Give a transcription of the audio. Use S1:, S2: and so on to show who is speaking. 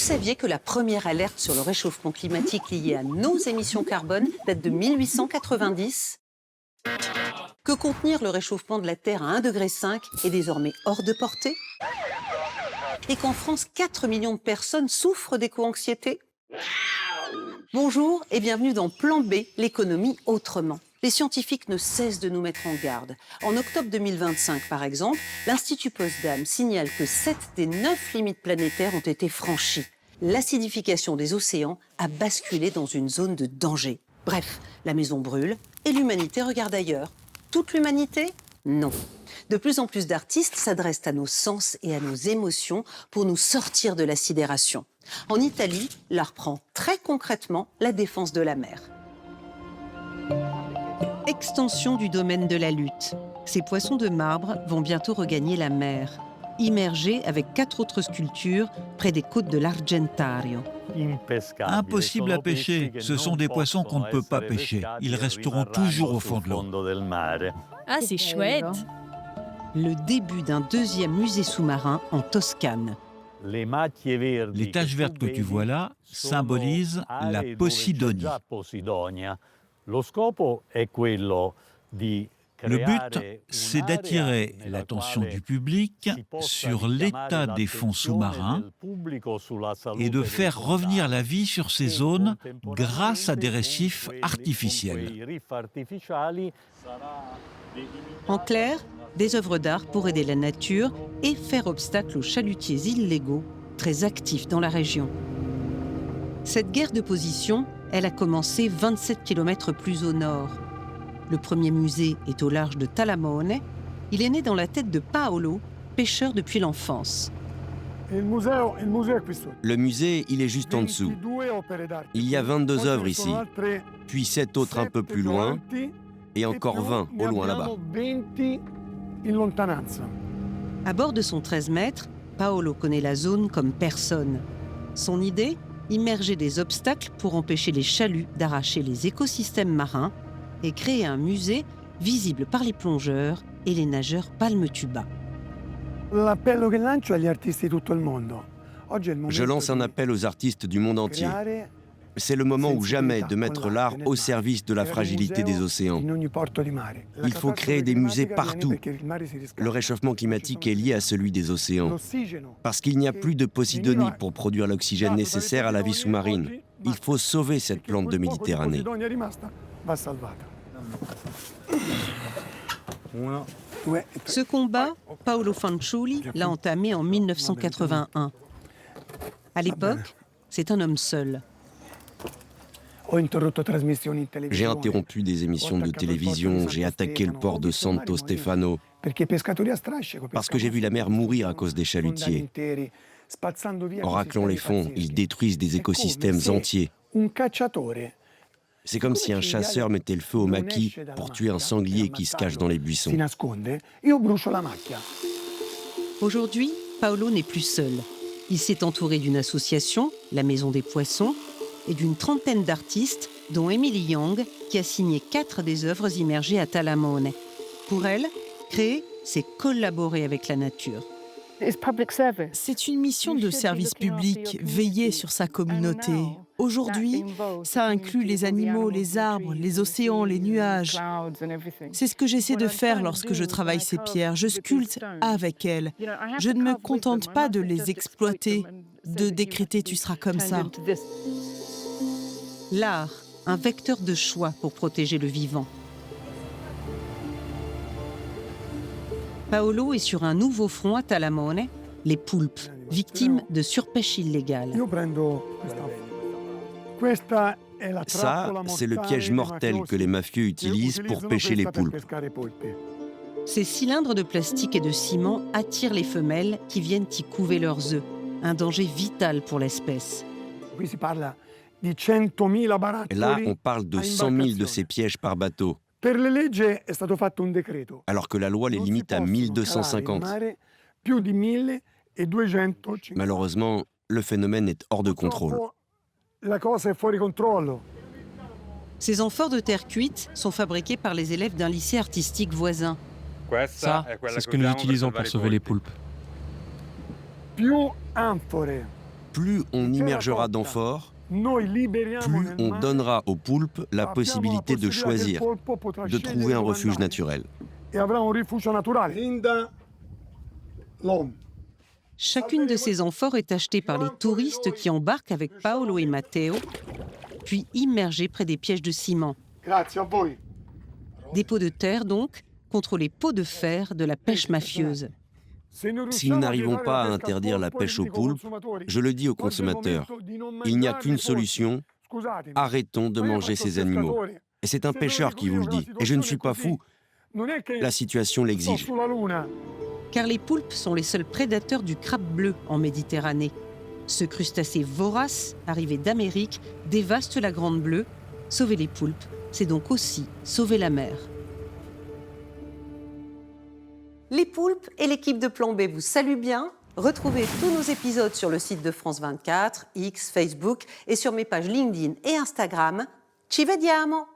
S1: saviez que la première alerte sur le réchauffement climatique liée à nos émissions carbone date de 1890 ? Que contenir le réchauffement de la Terre à 1,5 degré est désormais hors de portée ? Et qu'en France, 4 millions de personnes souffrent d'éco-anxiété ? Bonjour et bienvenue dans Plan B, l'économie autrement. Les scientifiques ne cessent de nous mettre en garde. En octobre 2025, par exemple, l'Institut Potsdam signale que 7 des 9 limites planétaires ont été franchies. L'acidification des océans a basculé dans une zone de danger. Bref, la maison brûle et l'humanité regarde ailleurs. Toute l'humanité ? Non. De plus en plus d'artistes s'adressent à nos sens et à nos émotions pour nous sortir de la sidération. En Italie, l'art prend très concrètement la défense de la mer. Extension du domaine de la lutte. Ces poissons de marbre vont bientôt regagner la mer, immergés avec 4 autres sculptures près des côtes de l'Argentario.
S2: Impossible à pêcher, ce sont des poissons qu'on ne peut pas pêcher. Ils resteront toujours au fond de l'eau.
S3: Ah, c'est chouette!
S1: Le début d'un deuxième musée sous-marin en Toscane.
S2: Les taches vertes que tu vois là symbolisent la Posidonie. Le but, c'est d'attirer l'attention du public sur l'état des fonds sous-marins et de faire revenir la vie sur ces zones grâce à des récifs artificiels.
S1: En clair, des œuvres d'art pour aider la nature et faire obstacle aux chalutiers illégaux très actifs dans la région. Cette guerre de position, elle a commencé 27 km plus au nord. Le premier musée est au large de Talamone. Il est né dans la tête de Paolo, pêcheur depuis l'enfance.
S4: Le musée, il est juste en dessous. Il y a 22 œuvres ici, puis 7 autres un peu plus loin, et encore 20 au loin là-bas.
S1: À bord de son 13 mètres, Paolo connaît la zone comme personne. Son idée ? Immerger des obstacles pour empêcher les chaluts d'arracher les écosystèmes marins et créer un musée visible par les plongeurs et les nageurs palme-tuba.
S4: Je lance un appel aux artistes du monde entier. C'est le moment ou jamais de mettre l'art au service de la fragilité des océans. Il faut créer des musées partout. Le réchauffement climatique est lié à celui des océans. Parce qu'il n'y a plus de Posidonie pour produire l'oxygène nécessaire à la vie sous-marine. Il faut sauver cette plante de Méditerranée.
S1: Ce combat, Paolo Fanciulli l'a entamé en 1981. À l'époque, c'est un homme seul.
S4: J'ai interrompu des émissions de télévision, j'ai attaqué le port de Santo Stefano, parce que j'ai vu la mer mourir à cause des chalutiers. En raclant les fonds, ils détruisent des écosystèmes entiers. C'est comme si un chasseur mettait le feu au maquis pour tuer un sanglier qui se cache dans les buissons.
S1: Aujourd'hui, Paolo n'est plus seul. Il s'est entouré d'une association, la Maison des Poissons, et d'une trentaine d'artistes, dont Emily Young, qui a signé 4 des œuvres immergées à Talamone. Pour elle, créer, c'est collaborer avec la nature.
S3: C'est une mission de service public, veiller sur sa communauté. Aujourd'hui, ça inclut les animaux, les arbres, les océans, les nuages. C'est ce que j'essaie de faire lorsque je travaille ces pierres. Je sculpte avec elles. Je ne me contente pas de les exploiter, de décréter « tu seras comme ça ».
S1: L'art, un vecteur de choix pour protéger le vivant. Paolo est sur un nouveau front à Talamone, les poulpes, victimes de surpêche illégale.
S4: Ça, c'est le piège mortel que les mafieux utilisent pour pêcher les poulpes.
S1: Ces cylindres de plastique et de ciment attirent les femelles qui viennent y couver leurs œufs, un danger vital pour l'espèce.
S4: Là, on parle de 100 000 de ces pièges par bateau, alors que la loi les limite à 1250. Malheureusement, le phénomène est hors de contrôle.
S1: Ces amphores de terre cuite sont fabriqués par les élèves d'un lycée artistique voisin.
S5: Ça, c'est ce que nous utilisons pour sauver les poulpes.
S4: Plus on immergera d'amphores, plus on donnera aux poulpes la possibilité de choisir, de trouver un refuge naturel.
S1: Chacune de ces amphores est achetée par les touristes qui embarquent avec Paolo et Matteo, puis immergées près des pièges de ciment. Des pots de terre donc, contre les pots de fer de la pêche mafieuse.
S4: Si nous n'arrivons pas à interdire la pêche aux poulpes, je le dis aux consommateurs, il n'y a qu'une solution, arrêtons de manger ces animaux. Et c'est un pêcheur qui vous le dit, et je ne suis pas fou, la situation l'exige.
S1: Car les poulpes sont les seuls prédateurs du crabe bleu en Méditerranée. Ce crustacé vorace, arrivé d'Amérique, dévaste la Grande Bleue. Sauver les poulpes, c'est donc aussi sauver la mer. Les poulpes et l'équipe de Plan B vous saluent bien. Retrouvez tous nos épisodes sur le site de France 24, X, Facebook et sur mes pages LinkedIn et Instagram. Ci vediamo!